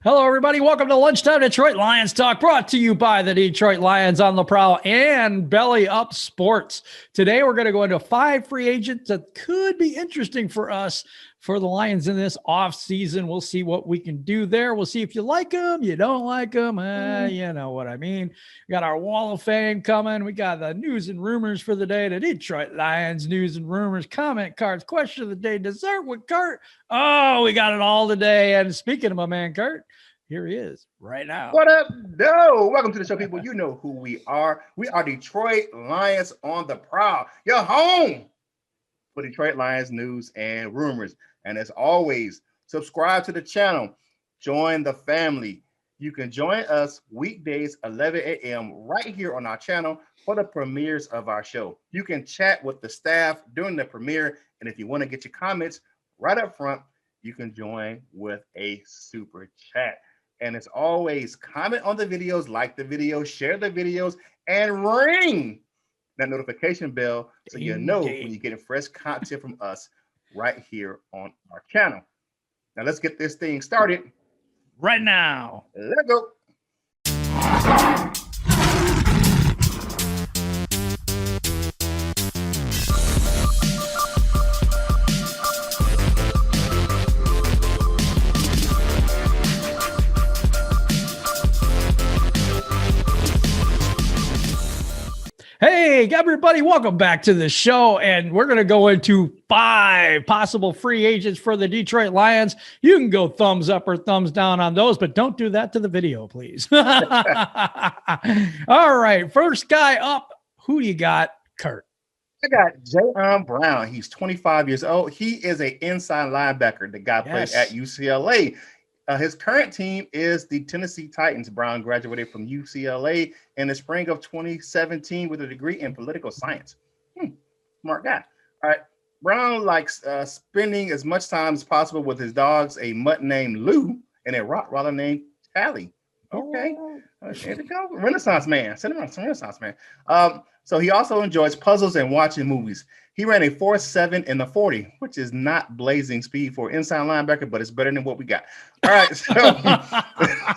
Hello, everybody. Welcome to Lunchtime Detroit Lions Talk, brought to you by the Detroit Lions on the Prowl and Belly Up Sports. Today, we're going to go into 5 free agents that could be interesting for us for the Lions in this offseason. We'll see what we can do there. We'll see if you like them, you don't like them. You know what I mean. We got our Wall of Fame coming. We got the news and rumors for the day, the Detroit Lions news and rumors, comment cards, question of the day, dessert with Kurt. Oh, we got it all today. And speaking of my man, Kurt, here he is right now. What up, though? Welcome to the show, people. You know who we are. We are Detroit Lions on the Prowl. Your home for Detroit Lions news and rumors. And as always, subscribe to the channel. Join the family. You can join us weekdays, 11 a.m. right here on our channel for the premieres of our show. You can chat with the staff during the premiere. And if you want to get your comments right up front, you can join with a super chat. And as always, comment on the videos, like the videos, share the videos, and ring that notification bell so you know when you're getting fresh content from us right here on our channel. Now let's get this thing started right now. Let's go. Hey, everybody, welcome back to the show. And we're going to go into 5 possible free agents for the Detroit Lions. You can go thumbs up or thumbs down on those, but don't do that to the video, please. All right, first guy up. Who do you got, Kurt? I got Jayon Brown. He's 25 years old. He is an inside linebacker. The guy played at UCLA. His current team is the Tennessee Titans. Brown graduated from UCLA in the spring of 2017 with a degree in political science. Smart guy. All right. Brown likes spending as much time as possible with his dogs, a mutt named Lou and a Rottweiler named Tally. Okay. There we go. Renaissance man. Renaissance man. So he also enjoys puzzles and watching movies. He ran a 4.7 in the 40, which is not blazing speed for inside linebacker, but it's better than what we got. All right,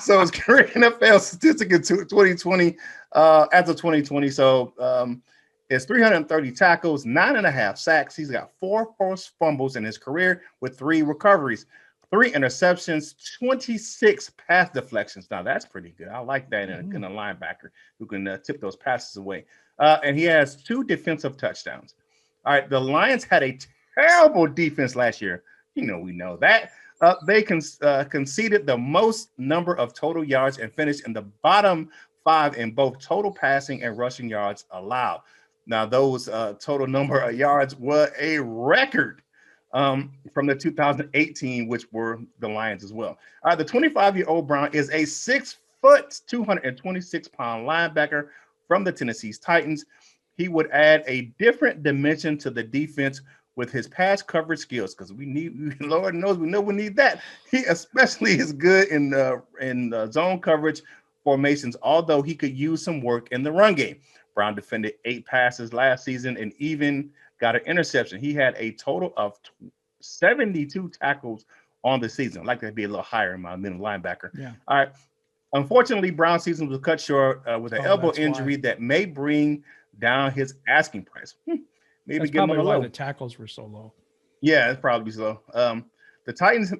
so his career NFL statistic in 2020, as of 2020, so it's 330 tackles, 9.5 sacks. He's got 4 forced fumbles in his career with 3 recoveries, 3 interceptions, 26 pass deflections. Now that's pretty good. I like that in a linebacker who can tip those passes away. And he has 2 defensive touchdowns. All right, the Lions had a terrible defense last year. We know that. They conceded the most number of total yards and finished in the bottom 5 in both total passing and rushing yards allowed. Now, those total number of yards were a record from the 2018, which were the Lions as well. All right, the 25-year-old Brown is a 6 foot, 226-pound linebacker from the Tennessee Titans. He would add a different dimension to the defense with his pass coverage skills, because we need, Lord knows, we need that. He especially is good in zone coverage formations, although he could use some work in the run game. Brown defended 8 passes last season and even got an interception. He had a total of 72 tackles on the season. I'd like to be a little higher in my middle linebacker. Yeah. All right. Unfortunately, Brown's season was cut short with an elbow injury that may bring down his asking price. Maybe that's give him probably a why low. the tackles were so low. Yeah, it's probably slow. The Titans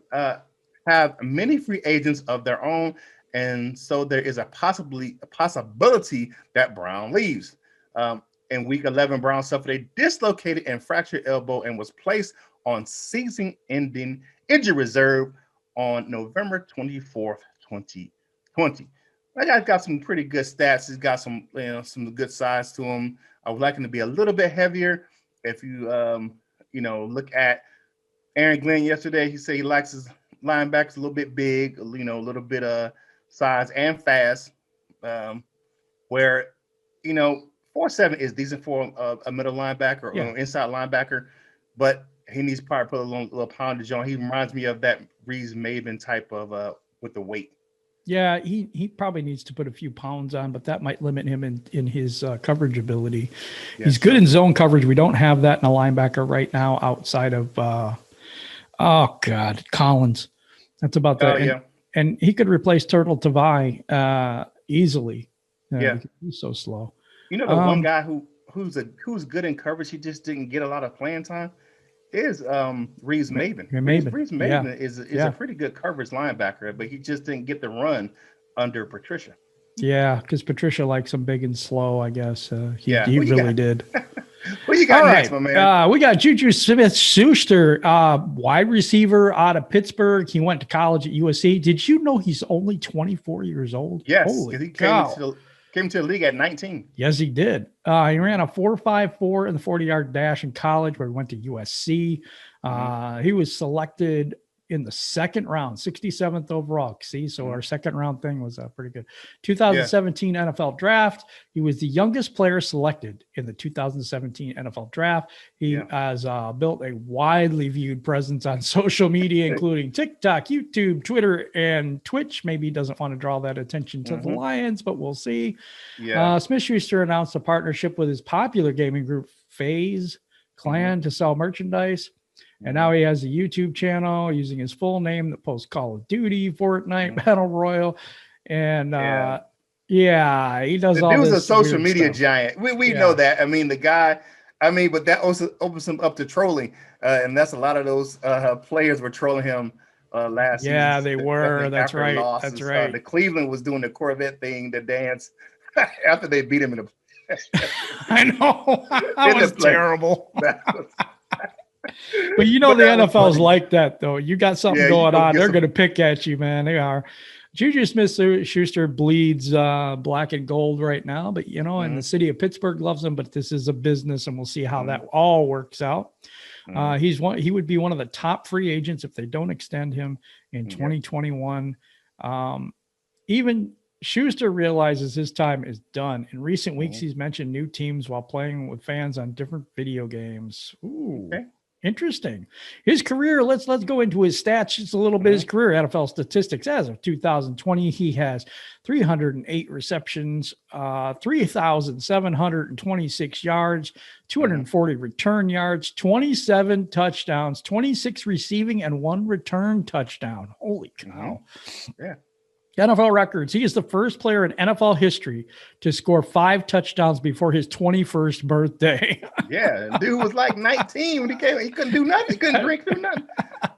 have many free agents of their own, and so there is a possibility that Brown leaves. In week 11, Brown suffered a dislocated and fractured elbow and was placed on season-ending injury reserve on November 24th, 2020. That guy's got some pretty good stats. He's got some good size to him. I would like him to be a little bit heavier. If you look at Aaron Glenn yesterday, he said he likes his linebackers a little bit big, a little bit of size and fast. Where 4.7 is decent for a middle linebacker or inside linebacker, but he needs to probably put a little poundage on. He reminds me of that Reese Maven type of with the weight. Yeah, he probably needs to put a few pounds on, but that might limit him in his coverage ability. Yes. He's good in zone coverage. We don't have that in a linebacker right now outside of, Collins. That's about that. and he could replace Turtle Tavai easily. Yeah, he's so slow. You know, the one guy who's good in coverage, he just didn't get a lot of playing time, is Reeves Maven. Reeves Maven is a pretty good coverage linebacker, but he just didn't get the run under Patricia. Yeah, because Patricia likes him big and slow, I guess. He really did. What you got next, my man? We got Juju SmithSchuster, wide receiver out of Pittsburgh. He went to college at USC. Did you know he's only 24 years old? Yes, Holy he cow. came to the league at 19. Yes, he did. He ran a 4.54 in the 40-yard dash in college, where he went to USC. He was selected in the second round, 67th overall. See, so our second round thing was pretty good. 2017 NFL draft. He was the youngest player selected in the 2017 NFL draft. He has built a widely viewed presence on social media, including TikTok, YouTube, Twitter, and Twitch. Maybe he doesn't want to draw that attention to the Lions, but we'll see. SmithSchuster announced a partnership with his popular gaming group, FaZe Clan, to sell merchandise. And now he has a YouTube channel using his full name that posts Call of Duty, Fortnite, Battle Royale. And he does all this. He was a social media giant. We know that. I mean, the guy, but that also opens him up to trolling. And that's a lot of those players were trolling him last season. Yeah, they were. That's right. Losses. That's right. The Cleveland was doing the Corvette thing, the dance, after they beat him in the I know. That was terrible. But you know, the NFL's like that, though. You got something going on, they're going to pick at you, man. They are. Juju Smith-Schuster bleeds black and gold right now, but, you know, and the city of Pittsburgh loves him, but this is a business, and we'll see how that all works out. He would be one of the top free agents if they don't extend him in 2021. Even Schuster realizes his time is done. In recent weeks, he's mentioned new teams while playing with fans on different video games. Ooh. Okay. Interesting. His career, let's go into his stats just a little bit. His career NFL statistics as of 2020, he has 308 receptions, 3,726 yards, 240 return yards, 27 touchdowns, 26 receiving, and 1 return touchdown. Holy cow. Yeah. NFL records. He is the first player in NFL history to score 5 touchdowns before his 21st birthday. Yeah, dude was like 19 when he came. He couldn't do nothing. He couldn't drink through nothing.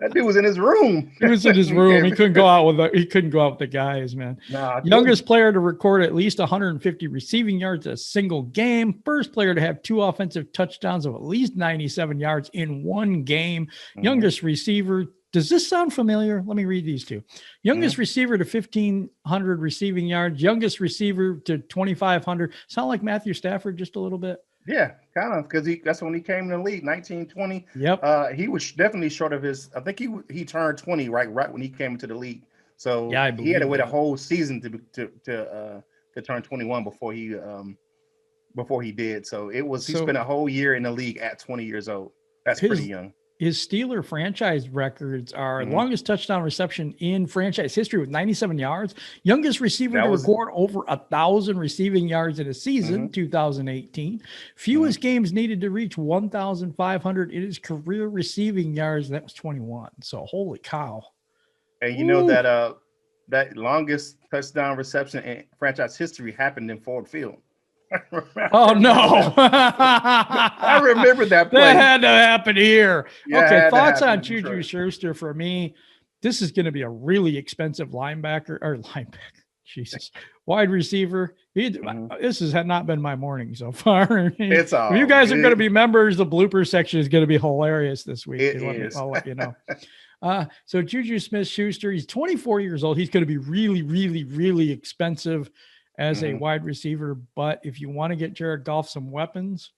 That dude was in his room. He was in his room. He couldn't go out with the guys, man. Youngest player to record at least 150 receiving yards in a single game. First player to have 2 offensive touchdowns of at least 97 yards in one game. Youngest receiver. Does this sound familiar? Let me read these two. Youngest receiver to 1,500 receiving yards. Youngest receiver to 2,500. Sound like Matthew Stafford just a little bit? Yeah, kind of, because that's when he came in the league, 1920. Yep. He was definitely short of his. I think he turned 20 right when he came into the league. So he had to wait a whole season to turn 21 before he did. So he spent a whole year in the league at 20 years old. That's pretty young. His Steeler franchise records are longest touchdown reception in franchise history with 97 yards. Youngest receiver to record over 1,000 receiving yards in a season, 2018. Fewest games needed to reach 1,500 in his career receiving yards. That was 21. So holy cow. And you know that longest touchdown reception in franchise history happened in Ford Field. Oh no! I remember that play. That had to happen here. Okay, thoughts on Juju Schuster for me. This is going to be a really expensive linebacker. Jesus, wide receiver. This has not been my morning so far. It's all. If you guys are going to be members, the blooper section is going to be hilarious this week. I'll let you know. So Juju Smith-Schuster, he's 24 years old. He's going to be really, really, really expensive as a wide receiver. But if you want to get Jared Goff some weapons,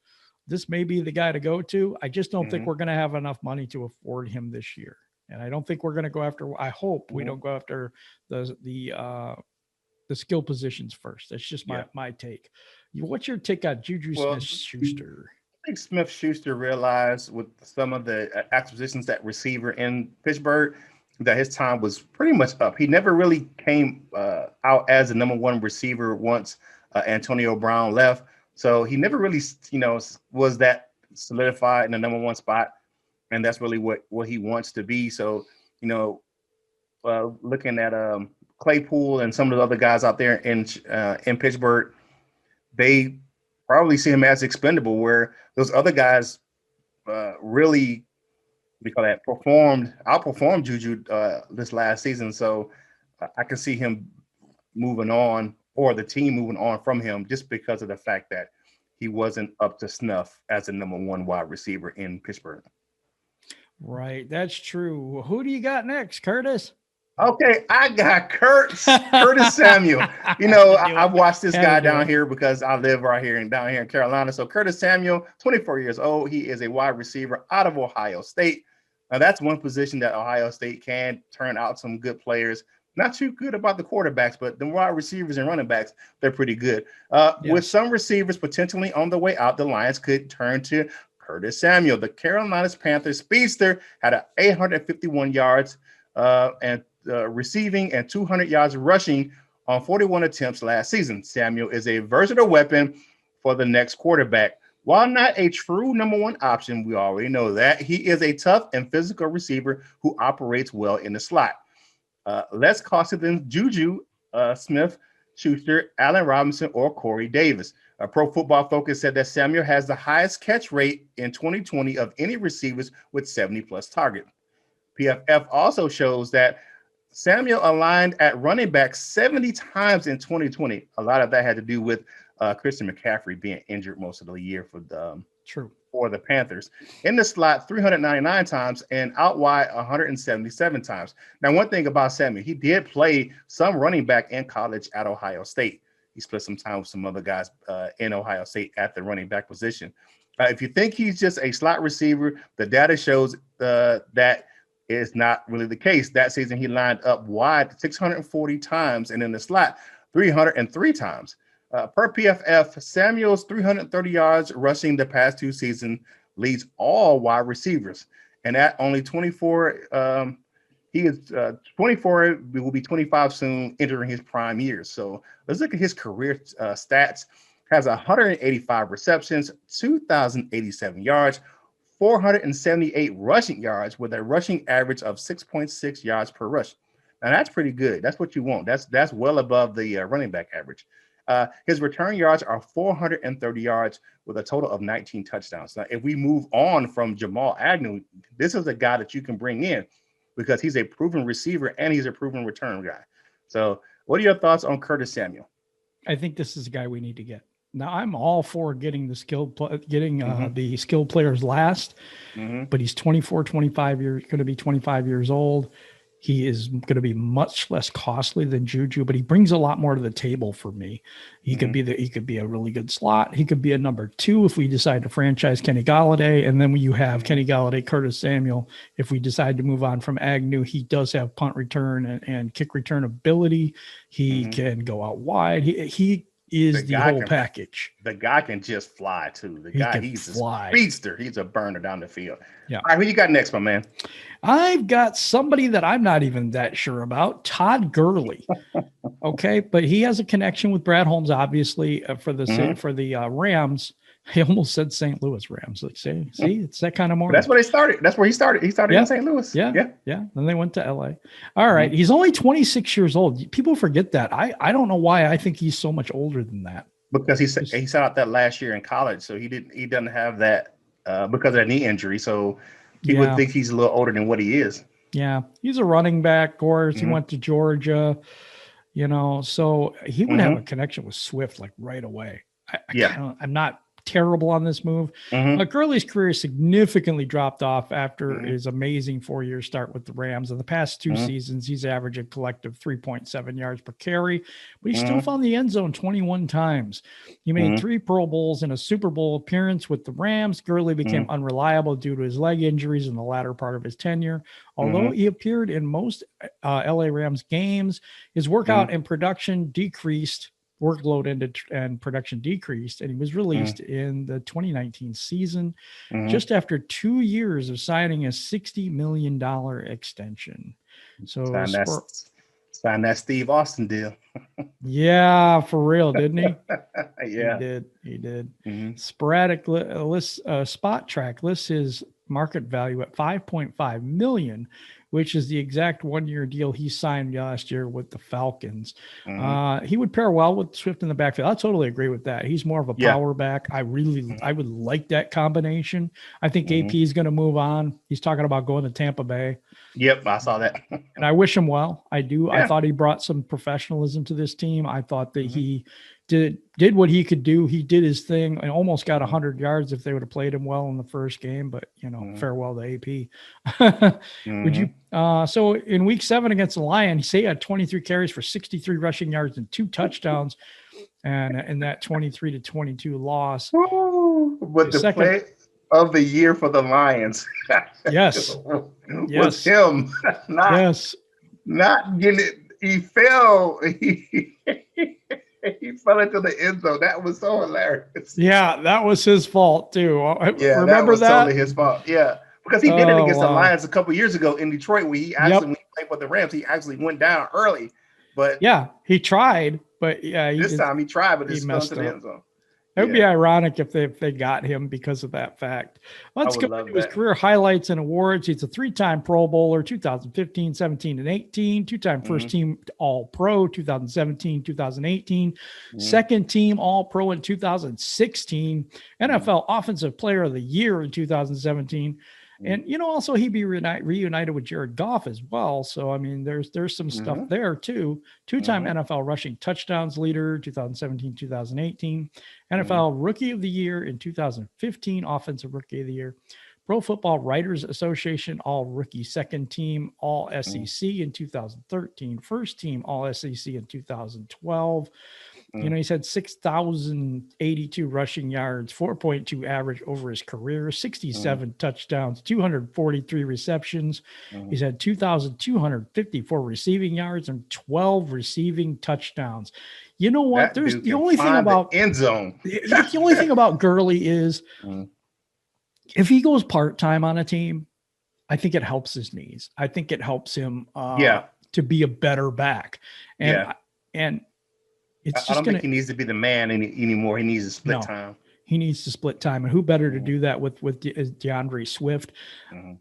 this may be the guy to go to. I just don't think we're going to have enough money to afford him this year. And I don't think we're going to go after, I hope we don't go after the skill positions first. That's just my take. What's your take on Juju Smith-Schuster? I think Smith-Schuster realized with some of the acquisitions at receiver in Pittsburgh that his time was pretty much up. He never really came out as the number 1 receiver once Antonio Brown left. So he never really, was that solidified in the number 1 spot. And that's really what he wants to be. So, looking at Claypool and some of the other guys out there in Pittsburgh, they probably see him as expendable, where those other guys really, we call that, outperformed Juju this last season. So I can see him moving on, or the team moving on from him, just because of the fact that he wasn't up to snuff as a number one wide receiver in Pittsburgh. Right. That's true. Who do you got next, Curtis? Okay, I got Curtis Samuel. I've watched this guy down here because I live right here down here in Carolina. So Curtis Samuel, 24 years old. He is a wide receiver out of Ohio State. Now, that's one position that Ohio State can turn out some good players. Not too good about the quarterbacks, but the wide receivers and running backs, they're pretty good. With some receivers potentially on the way out, the Lions could turn to Curtis Samuel. The Carolina Panthers speedster had 851 yards and receiving and 200 yards rushing on 41 attempts last season. Samuel is a versatile weapon for the next quarterback. While not a true number one option, we already know that, he is a tough and physical receiver who operates well in the slot. Less costly than Juju SmithSchuster, Allen Robinson, or Corey Davis. Pro Football Focus said that Samuel has the highest catch rate in 2020 of any receivers with 70-plus targets. PFF also shows that Samuel aligned at running back 70 times in 2020. A lot of that had to do with Christian McCaffrey being injured most of the year for the Panthers. In the slot, 399 times, and out wide, 177 times. Now, one thing about Samuel, he did play some running back in college at Ohio State. He split some time with some other guys in Ohio State at the running back position. If you think he's just a slot receiver, the data shows that is not really the case. That season, he lined up wide 640 times, and in the slot, 303 times. Per PFF, Samuel's 330 yards rushing the past two seasons leads all wide receivers. And at only 24, he is 24, will be 25 soon, entering his prime years. So let's look at his career stats. Has 185 receptions, 2,087 yards, 478 rushing yards with a rushing average of 6.6 yards per rush. Now that's pretty good. That's what you want. That's well above the running back average. His return yards are 430 yards with a total of 19 touchdowns. Now, if we move on from Jamal Agnew, this is a guy that you can bring in because he's a proven receiver and he's a proven return guy. So what are your thoughts on Curtis Samuel? I think this is a guy we need to get. Now, I'm all for getting the skilled players last, but he's 25 years, going to be 25 years old. He is going to be much less costly than Juju, but he brings a lot more to the table for me. He could be a really good slot. He could be a number two if we decide to franchise Kenny Golladay. And then when you have Kenny Golladay, Curtis Samuel, if we decide to move on from Agnew, he does have punt return and kick return ability. He can go out wide. He is the whole package. The guy can just fly too. He's a speedster. He's a burner down the field. Yeah. All right, who you got next, my man? I've got somebody that I'm not even that sure about, Todd Gurley. Okay, but he has a connection with Brad Holmes, obviously, for the Rams. I almost said St. Louis Rams. Let's see, it's that kind of morning. That's where they started. That's where he started. He started in St. Louis. Yeah. Then they went to LA. All right. He's only 26 years old. People forget that. I don't know why I think he's so much older than that. Because he sat out that last year in college, so he doesn't have that because of that knee injury. So he would think he's a little older than what he is. Yeah, he's a running back. Of course, he went to Georgia. So he would have a connection with Swift like right away. I'm not terrible on this move. But Gurley's career significantly dropped off after his amazing 4-year start with the Rams. In the past two seasons, he's averaged a collective 3.7 yards per carry, but he still found the end zone 21 times. He made 3 Pro Bowls and a Super Bowl appearance with the Rams. Gurley became unreliable due to his leg injuries in the latter part of his tenure. Although he appeared in most LA Rams games, his workout and production decreased. Workload and production decreased, and he was released in the 2019 season just after 2 years of signing a $60 million extension. So sign that Steve Austin deal. Yeah, for real, didn't he? Yeah, he did. Sporadic Spot Track lists his market value at $5.5 million, which is the exact 1-year deal he signed last year with the Falcons. Mm-hmm. He would pair well with Swift in the backfield. I totally agree with that. He's more of a power back. I would like that combination. I think AP is going to move on. He's talking about going to Tampa Bay. Yep, I saw that. And I wish him well. I do. Yeah. I thought he brought some professionalism to this team. I thought that he did what he could do. He did his thing and almost got 100 yards if they would have played him well in the first game, but farewell to AP. Would you so in week 7 against the Lions, he had 23 carries for 63 rushing yards and 2 touchdowns, and in that 23-22 loss. But the play of the year for the Lions was him not getting it. He fell. He fell into the end zone. That was so hilarious. Yeah, that was his fault too. Yeah, remember that? Totally his fault. Yeah, because he did it against the Lions a couple years ago in Detroit, where he actually when he played for the Rams, he actually went down early. But yeah, he tried, but this time he tried, but he fell into the end zone. It would be ironic if they got him because of that fact. Let's go into his career highlights and awards. He's a 3-time Pro Bowler, 2015, 17, and 18, 2-time first team All-Pro, 2017, 2018, second team All-Pro in 2016, NFL Offensive Player of the Year in 2017. And, also he'd be reunited with Jared Goff as well. So, I mean, there's some stuff there too. 2-time NFL rushing touchdowns leader, 2017, 2018, NFL Rookie of the Year in 2015, Offensive Rookie of the Year, Pro Football Writers Association All Rookie Second Team All SEC in 2013, First Team All SEC in 2012. He's had 6,082 rushing yards, 4.2 average over his career, 67 touchdowns, 243 receptions. He's had 2,254 receiving yards and 12 receiving touchdowns. You know what? There's the only thing about end zone. The only thing about Gurley is if he goes part-time on a team, I think it helps his knees. I think it helps him to be a better back. And it's I don't think he needs to be the man anymore. He needs to split time. He needs to split time. And who better to do that with DeAndre Swift?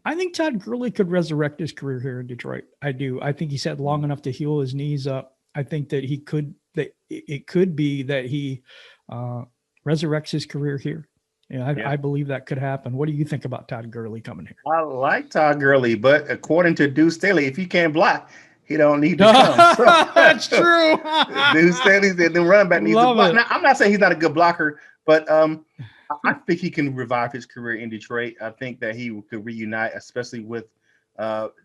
I think Todd Gurley could resurrect his career here in Detroit. I do. I think he's had long enough to heal his knees up. I think that it could be that he resurrects his career here. I believe that could happen. What do you think about Todd Gurley coming here? I like Todd Gurley, but according to Deuce Staley, if he can't block, he don't need to come. So, that's true. Deuce Staley said the running back needs to block. Now, I'm not saying he's not a good blocker, but I think he can revive his career in Detroit. I think that he could reunite, especially with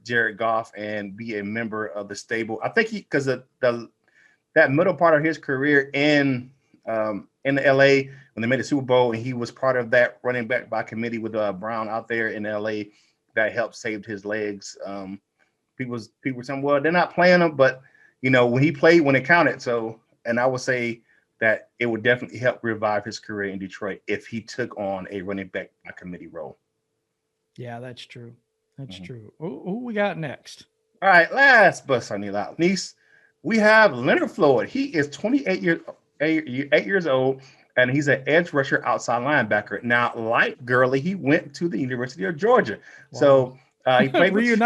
Jared Goff, and be a member of the stable. I think because that middle part of his career in the LA when they made the Super Bowl, and he was part of that running back by committee with Brown out there in LA, that helped save his legs. People were saying, well, they're not playing him, but when he played, when it counted. So, and I would say that it would definitely help revive his career in Detroit if he took on a running back by committee role. Yeah, that's true. That's true. Who we got next? All right, last but certainly not least, we have Leonard Floyd. He is 28 years old, and he's an edge rusher outside linebacker. Now, like Gurley, he went to the University of Georgia. Wow. So he played with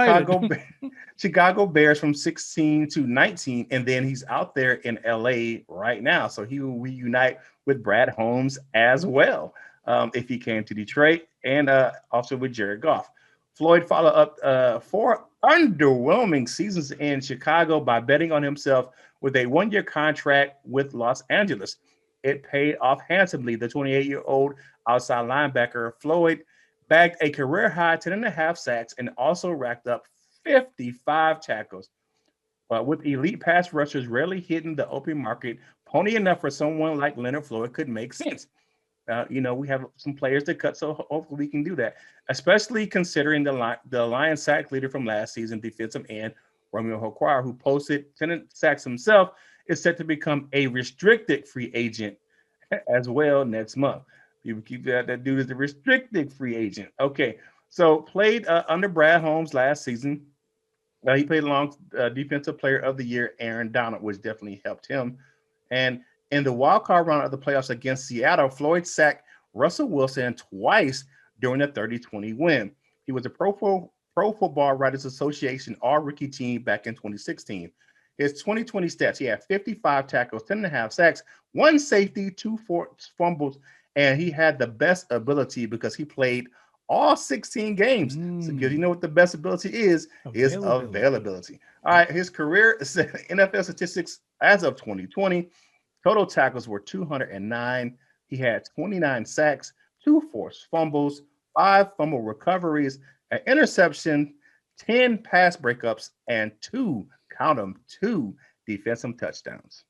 Chicago Bears from 16 to 19, and then he's out there in LA right now. So he will reunite with Brad Holmes as well if he came to Detroit, and also with Jared Goff. Floyd followed up 4 underwhelming seasons in Chicago by betting on himself with a 1-year contract with Los Angeles. It paid off handsomely. The 28-year-old outside linebacker Floyd bagged a career-high 10.5 sacks and also racked up 55 tackles. But with elite pass rushers rarely hitting the open market, pony enough for someone like Leonard Floyd could make sense. We have some players to cut, so hopefully we can do that, especially considering the Lions sack leader from last season, defensive end Romeo Aquire, who posted 10 sacks himself, is set to become a restricted free agent as well next month. People keep that dude is a restricted free agent. Okay, so played under Brad Holmes last season. He played along Defensive Player of the Year Aaron Donald, which definitely helped him. And in the wild card round of the playoffs against Seattle, Floyd sacked Russell Wilson twice during a 30-20 win. He was a Pro Pro Football Writers Association All-Rookie Team back in 2016. His 2020 stats, he had 55 tackles, 10.5 sacks, 1 safety, 2 forced fumbles, and he had the best ability because he played all 16 games. So because you know what the best ability is availability. All right, his career NFL statistics as of 2020, total tackles were 209. He had 29 sacks, 2 forced fumbles, 5 fumble recoveries, an interception, 10 pass breakups, and 2 defensive touchdowns.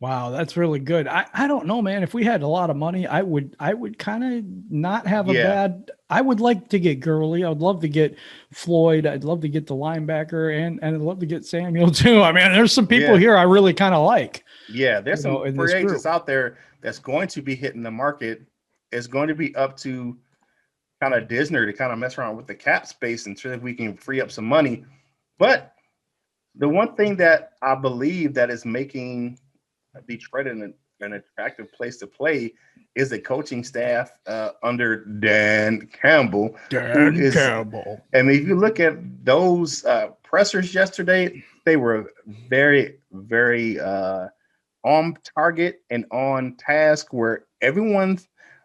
Wow, that's really good. I don't know, man. If we had a lot of money, I would kind of not have a bad. I would like to get Gurley. I would love to get Floyd. I'd love to get the linebacker, and I'd love to get Samuel too. I mean, there's some people here I really kind of like. Yeah, there's some free agents out there that's going to be hitting the market. It's going to be up to kind of Disney to kind of mess around with the cap space and see if we can free up some money. But the one thing that I believe that is making Detroit an attractive place to play is the coaching staff under Dan Campbell. Campbell. And if you look at those pressers yesterday, they were very, very on target and on task, where everyone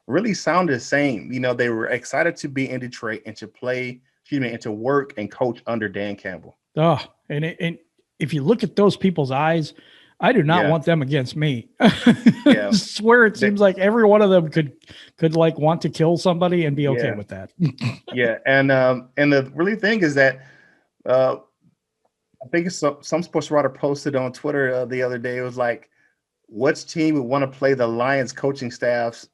really sounded the same. You know, they were excited to be in Detroit and to play, and to work and coach under Dan Campbell. Oh, and if you look at those people's eyes, I do not want them against me. I swear it seems like every one of them could like want to kill somebody and be okay with that. And the really thing is that I think some sports writer posted on Twitter the other day. It was like, which team would want to play the Lions coaching staff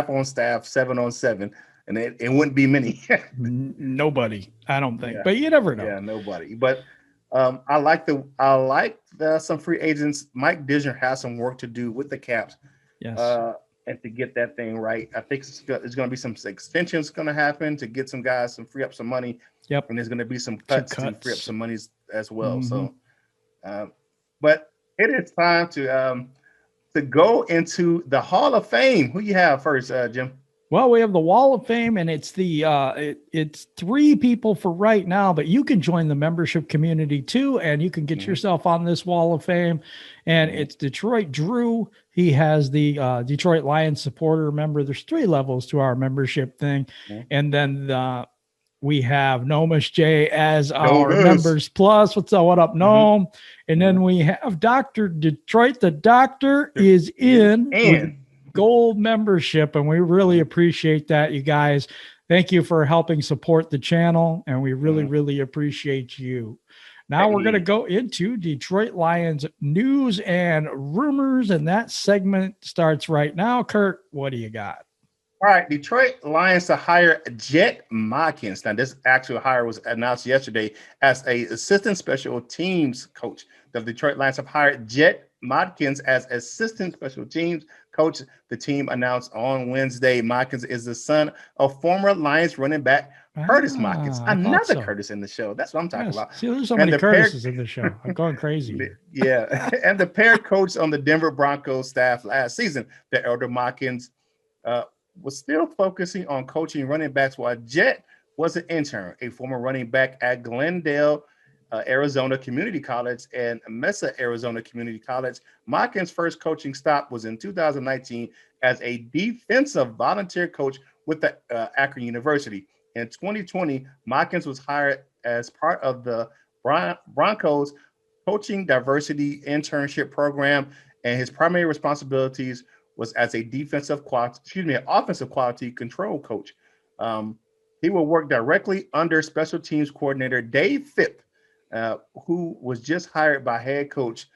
on staff 7-on-7? And it wouldn't be many. Nobody, I don't think. But you never know. Yeah, nobody. But I like some free agents. Mike Disner has some work to do with the Caps, and to get that thing right. I think there's going to be some extensions going to happen to get some guys free up some money. Yep, and there's going to be some cuts to free up some money as well. Mm-hmm. So, but it is time to go into the Hall of Fame. Who you have first, Jim? Well, we have the Wall of Fame, and it's it's 3 people for right now, but you can join the membership community too, and you can get yourself on this Wall of Fame. And it's Detroit Drew. He has the Detroit Lions supporter member. There's 3 levels to our membership thing. And then we have Nomus J as our members plus. What up, Gnome? And then we have Dr. Detroit. The doctor is in gold membership, and we really appreciate that, you guys. Thank you for helping support the channel, and we really appreciate you. Now we're going to go into Detroit Lions news and rumors, and that segment starts right now. Kurt, what do you got? All right, Detroit Lions to hire Jet Modkins. Now, this actual hire was announced yesterday as a assistant special teams coach. The Detroit Lions have hired Jet Modkins as assistant special teams coach. The team announced on Wednesday. Modkins is the son of former Lions running back Curtis Modkins. Another Curtis in the show. That's what I'm talking about. See, there's so many Curtises in the show. I'm going crazy. And the paired coach on the Denver Broncos staff last season. The elder Modkins was still focusing on coaching running backs, while Jet was an intern, a former running back at Glendale, Arizona Community College and Mesa, Arizona Community College. Modkins' first coaching stop was in 2019 as a defensive volunteer coach with the Akron University. In 2020, Modkins was hired as part of the Broncos coaching diversity internship program, and his primary responsibilities was as a offensive quality control coach. He will work directly under special teams coordinator Dave Phipp, who was just hired by head coach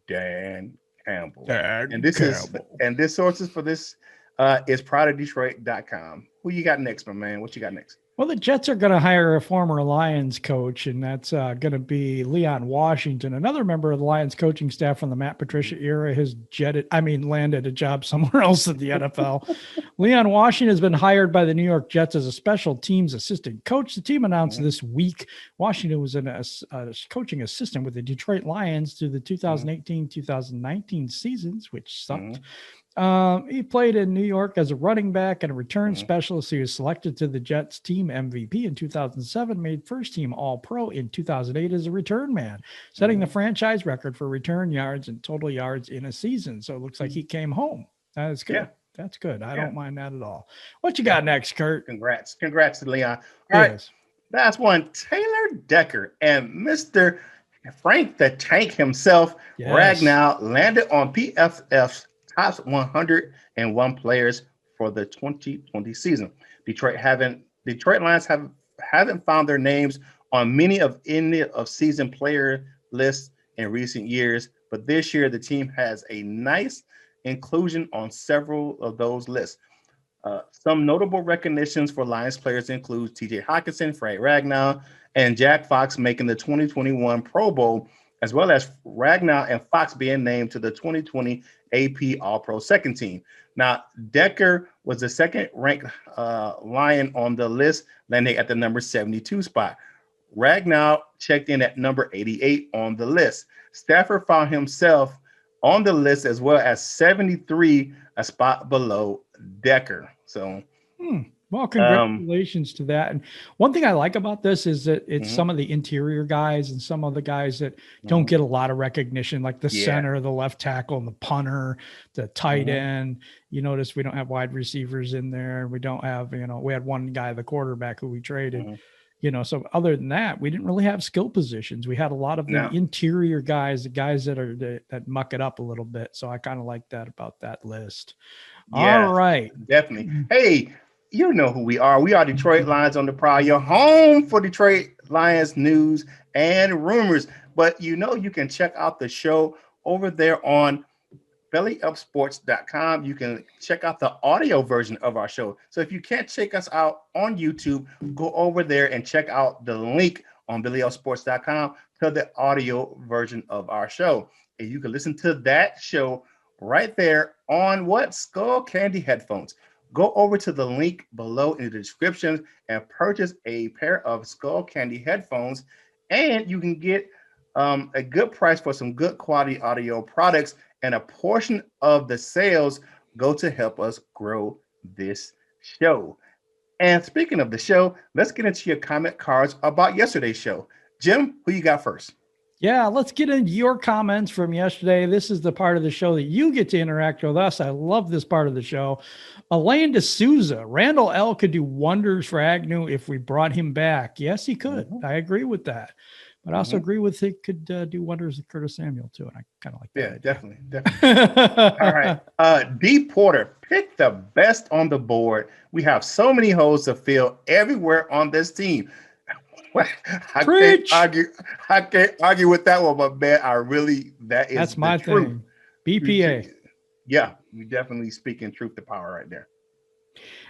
Dan Campbell. This sources for this is proudofdetroit.com. Who you got next, my man? What you got next? Well, the Jets are going to hire a former Lions coach, and that's going to be Leon Washington, another member of the Lions coaching staff from the Matt Patricia era. Has landed a job somewhere else in the NFL. Leon Washington has been hired by the New York Jets as a special teams assistant coach. The team announced this week Washington was a coaching assistant with the Detroit Lions through the 2018-2019 seasons, which sucked. He played in New York as a running back and a return specialist. He was selected to the Jets team MVP in 2007, made first team All-Pro in 2008 as a return man, setting the franchise record for return yards and total yards in a season. So it looks like he came home. That is good. Yeah. That's good. I don't mind that at all. What you got next, Kurt? Congrats to Leon. All right. That's one. Taylor Decker and Mr. Frank the Tank himself, Ragnow, landed on PFF's top 101 players for the 2020 season. Detroit Lions haven't found their names on many of season player lists in recent years, but this year the team has a nice inclusion on several of those lists. Some notable recognitions for Lions players include T.J. Hockenson, Frank Ragnow, and Jack Fox making the 2021 Pro Bowl, as well as Ragnow and Fox being named to the 2020 AP All-Pro second team. Now, Decker was the second-ranked Lion on the list, landing at the number 72 spot. Ragnow checked in at number 88 on the list. Stafford found himself on the list as well as 73, a spot below Decker. So, well, congratulations to that. And one thing I like about this is that it's some of the interior guys and some of the guys that don't get a lot of recognition, like the center, the left tackle, and the punter, the tight end. You notice we don't have wide receivers in there. We don't have, we had one guy, the quarterback, who we traded. So other than that, we didn't really have skill positions. We had a lot of the interior guys, the guys that muck it up a little bit. So I kind of like that about that list. Yeah, all right. Definitely. Hey, you know who we are. We are Detroit Lions on the Prowl, your home for Detroit Lions news and rumors. But you can check out the show over there on bellyupsports.com. You can check out the audio version of our show. So if you can't check us out on YouTube, go over there and check out the link on bellyupsports.com to the audio version of our show. And you can listen to that show right there on Skull Candy headphones. Go over to the link below in the description and purchase a pair of Skull Candy headphones, and you can get a good price for some good quality audio products, and a portion of the sales go to help us grow this show. And speaking of the show, let's get into your comment cards about yesterday's show. Jim, who you got first? Yeah, let's get into your comments from yesterday. This is the part of the show that you get to interact with us. I love this part of the show. Elaine D'Souza, Randall L. could do wonders for Agnew if we brought him back. Yes, he could. I agree with that. But I also agree with it could do wonders with Curtis Samuel, too. And I kind of like that. Yeah, definitely. All right. D. Porter, pick the best on the board. We have so many holes to fill everywhere on this team. I can't argue with that one, but man, that's my thing. BPA. Yeah, you definitely speaking truth to power right there.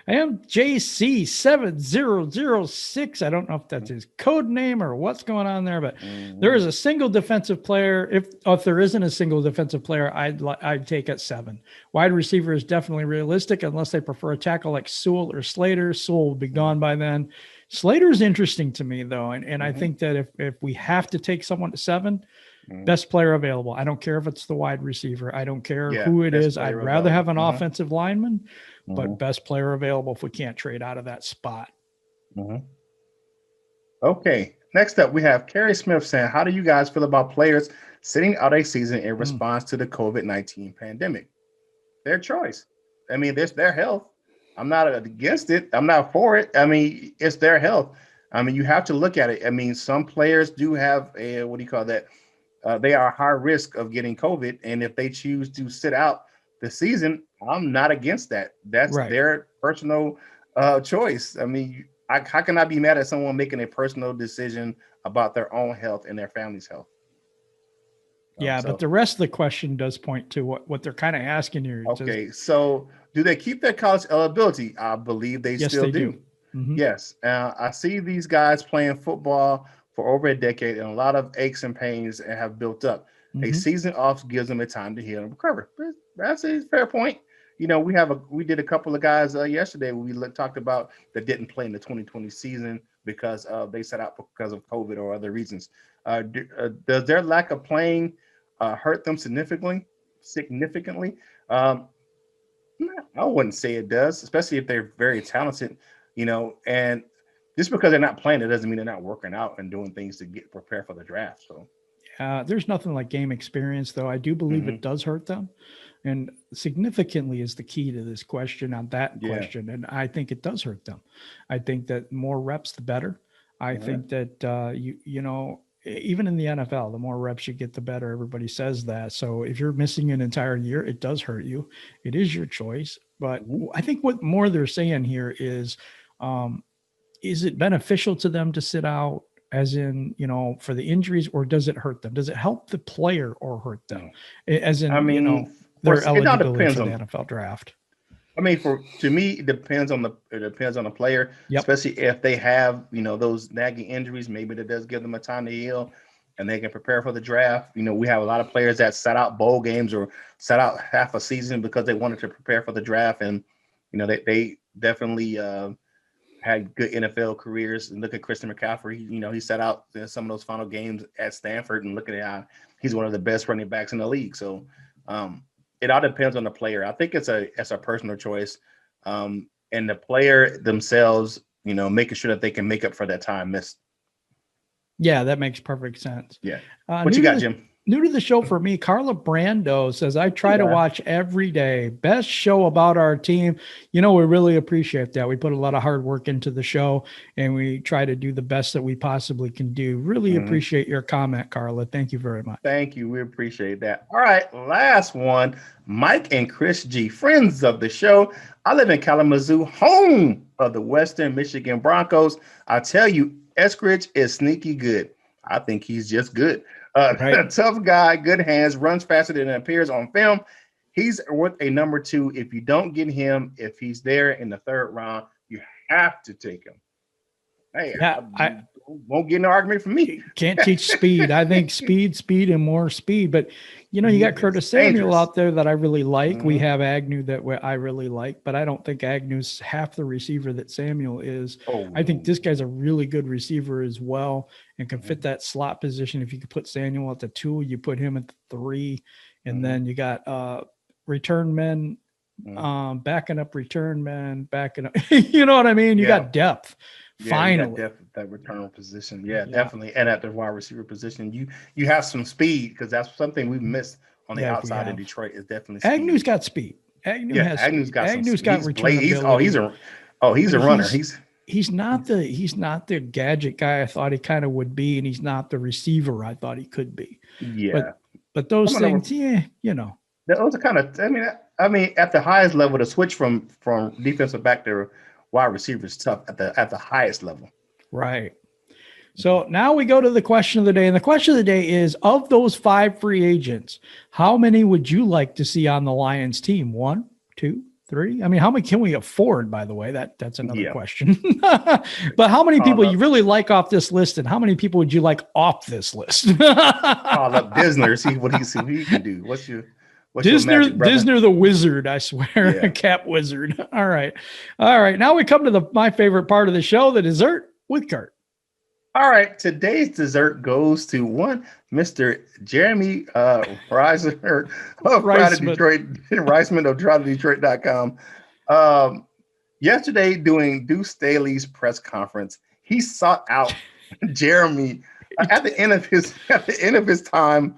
I am JC7006. I don't know if that's his code name or what's going on there, but there is a single defensive player. If there isn't a single defensive player, I'd take at 7. Wide receiver is definitely realistic unless they prefer a tackle like Sewell or Slater. Sewell will be gone by then. Slater is interesting to me, though, and I think that if we have to take someone to 7, best player available. I don't care if it's the wide receiver. I don't care who it is. I'd rather have an offensive lineman, but best player available if we can't trade out of that spot. Okay, next up we have Kerry Smith saying, how do you guys feel about players sitting out a season in response to the COVID-19 pandemic? Their choice. I mean, it's their health. I'm not against it. I'm not for it. I mean, it's their health. I mean, you have to look at it. I mean, some players do have they are high risk of getting COVID. And if they choose to sit out the season, I'm not against that. That's their personal choice. I mean, how can I be mad at someone making a personal decision about their own health and their family's health? But the rest of the question does point to what they're kind of asking you. Okay, so do they keep their college eligibility? I believe they still do. Yes. I see these guys playing football for over a decade, and a lot of aches and pains have built up. A season off gives them a time to heal and recover. That's a fair point. we did a couple of guys yesterday. Talked about that didn't play in the 2020 season because they sat out because of COVID or other reasons. Does their lack of playing hurt them significantly? I wouldn't say it does, especially if they're very talented, and just because they're not playing, it doesn't mean they're not working out and doing things to get prepared for the draft. So there's nothing like game experience, though. I do believe it does hurt them. And significantly is the key to this question on that question. And I think it does hurt them. I think that more reps, the better. I think that, even in the NFL, the more reps you get, the better. Everybody says that. So if you're missing an entire year, it does hurt you. It is your choice. But I think what more they're saying here is it beneficial to them to sit out, as in, for the injuries, or does it hurt them? Does it help the player or hurt them? As in, their eligibility for the NFL draft. To me, it depends on the player, especially if they have, those nagging injuries. Maybe that does give them a time to heal and they can prepare for the draft. We have a lot of players that sat out bowl games or sat out half a season because they wanted to prepare for the draft. And, they definitely had good NFL careers. And look at Christian McCaffrey. He sat out some of those final games at Stanford, and look at how he's one of the best running backs in the league. So, it all depends on the player. I think it's a personal choice, and the player themselves, making sure that they can make up for that time missed. Yeah, that makes perfect sense. Yeah. What you got, Jim? New to the show for me, Carla Brando says, I try to watch every day. Best show about our team. We really appreciate that. We put a lot of hard work into the show, and we try to do the best that we possibly can do. Really appreciate your comment, Carla. Thank you very much. Thank you. We appreciate that. All right, last one. Mike and Chris G, friends of the show. I live in Kalamazoo, home of the Western Michigan Broncos. I tell you, Eskridge is sneaky good. I think he's just good. Tough guy, good hands, runs faster than it appears on film. He's worth a number 2. If you don't get him, if he's there in the 3rd round, you have to take him. Hey, I won't get an argument from me. Can't teach speed. I think speed, and more speed. But, you got Curtis Samuel out there that I really like. We have Agnew that I really like, but I don't think Agnew's half the receiver that Samuel is. I think this guy's a really good receiver as well and can fit that slot position. If you could put Samuel at the 2, you put him at the 3, and then you got return men, backing up return men, backing up. You know what I mean? You got depth. Finally, that return position, definitely, and at the wide receiver position, you have some speed, because that's something we've missed on the outside of Detroit. Is definitely speed. Agnew's got speed. Agnew's got return ability. He's a runner. He's not the gadget guy I thought he kind of would be, and he's not the receiver I thought he could be. Yeah, but those things, those are kind of. I mean, at the highest level, to switch from defensive back to wide receiver is tough at the highest level. Right. So now we go to the question of the day. And the question of the day is, of those 5 free agents, how many would you like to see on the Lions team? 1, 2, 3? I mean, how many can we afford, by the way? That's another question. But how many people you really like off this list, and how many people would you like off this list? Call up Disner, see what he can do. What's your Disner the wizard, I swear. Cap wizard. All right. Now we come to my favorite part of the show, the dessert with Kurt. All right. Today's dessert goes to one Mr. Jeremy Reisman of Detroit, Reisman of DriveToDetroit.com. Yesterday, doing Deuce Staley's press conference, he sought out Jeremy at the end of his time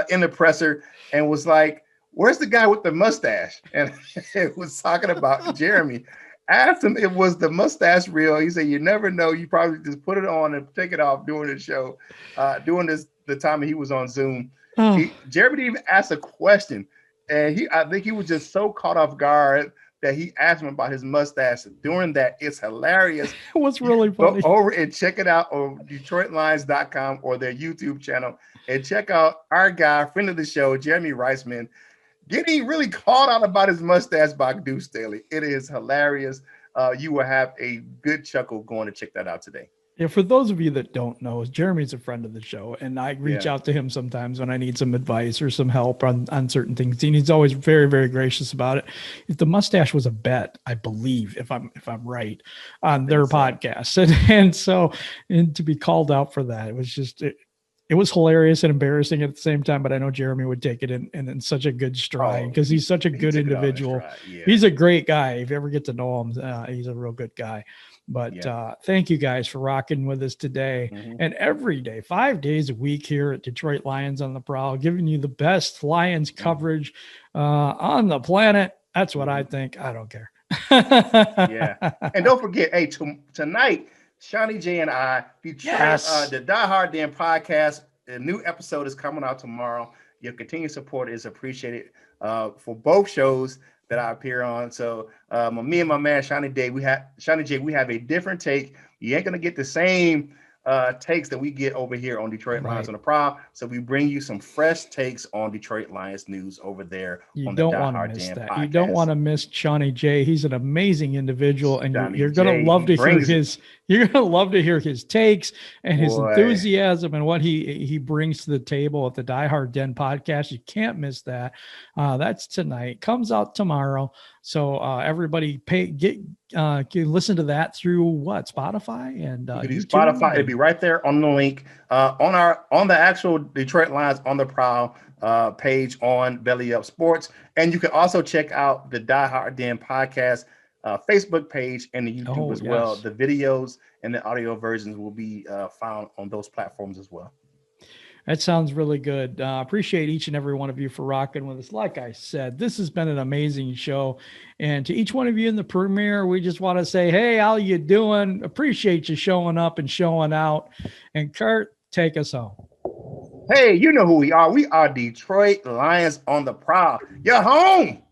in the presser, and was like, "Where's the guy with the mustache?" And it was talking about Jeremy. Asked him, it was the mustache real? He said, "You never know. You probably just put it on and take it off during the show, the time he was on Zoom." Jeremy didn't even ask a question, and I think he was just so caught off guard that he asked him about his mustache. During that, it's hilarious. It was really funny. Go over and check it out on DetroitLions.com or their YouTube channel, and check out our guy, friend of the show, Jeremy Reisman, getting really called out about his mustache by Deuce Staley. It is hilarious. You will have a good chuckle going to check that out today. Yeah, for those of you that don't know, Jeremy's a friend of the show, and I reach out to him sometimes when I need some advice or some help on certain things. And he's always very, very gracious about it. If the mustache was a bet, I believe, if I'm right, on their podcast, and so to be called out for that, it was just it was hilarious and embarrassing at the same time. But I know Jeremy would take it in such a good stride because he's such a good individual. He's a great guy. If you ever get to know him, he's a real good guy. But thank you guys for rocking with us today and every day, 5 days a week here at Detroit Lions on the Prowl, giving you the best Lions coverage on the planet. That's what I think. I don't care. And don't forget, hey, tonight, Shawnee J and I, Detroit, the Die Hard Den podcast, a new episode is coming out tomorrow. Your continued support is appreciated for both shows that I appear on. So me and my man Shawnee J, we have a different take. You ain't gonna get the same takes that we get over here on Detroit Lions on the Prowl. So we bring you some fresh takes on Detroit Lions news over there. You don't want to miss that. You don't want to miss Shawnee J. He's an amazing individual, and you're gonna love to hear his. You're gonna love to hear his takes and his enthusiasm and what he brings to the table at the Die Hard Den podcast. You can't miss that. That's tonight. Comes out tomorrow. So everybody can listen to that through what? Spotify and Spotify. It'll be right there on the link on the actual Detroit Lions on the Prowl page on Belly Up Sports. And you can also check out the Die Hard Den podcast Facebook page and the YouTube as well. The videos and the audio versions will be found on those platforms as well. That sounds really good. Appreciate each and every one of you for rocking with us. Like I said, this has been an amazing show. And to each one of you in the premiere, we just want to say, hey, how you doing? Appreciate you showing up and showing out. And Kurt, take us home. Hey, you know who we are. We are Detroit Lions on the Prowl. You're home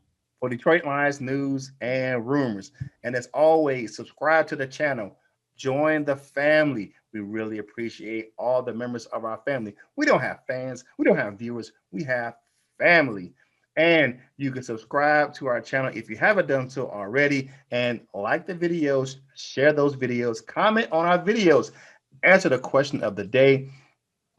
for Detroit Lions news and rumors. And as always, subscribe to the channel. Join the family. We really appreciate all the members of our family. We don't have fans. We don't have viewers. We have family. And you can subscribe to our channel if you haven't done so already. And like the videos, share those videos, comment on our videos, answer the question of the day.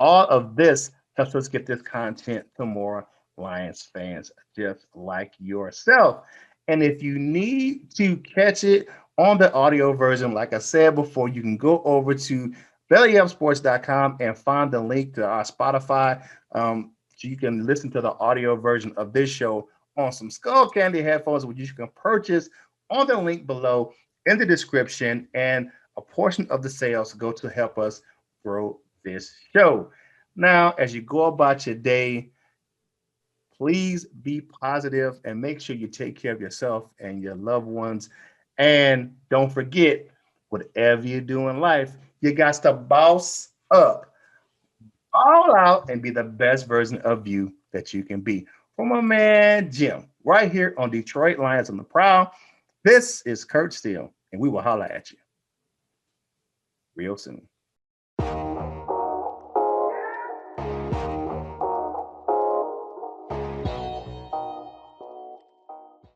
All of this helps us get this content to more Lions fans just like yourself. And if you need to catch it on the audio version, like I said before, you can go over to bellyupsports.com and find the link to our Spotify. So you can listen to the audio version of this show on some Skull Candy headphones, which you can purchase on the link below in the description. And a portion of the sales go to help us grow this show. Now, as you go about your day, please be positive and make sure you take care of yourself and your loved ones. And don't forget, whatever you do in life, you got to boss up, all out, and be the best version of you that you can be. From my man Jim, right here on Detroit Lions on the Prowl, this is Kurt Steele, and we will holler at you real soon.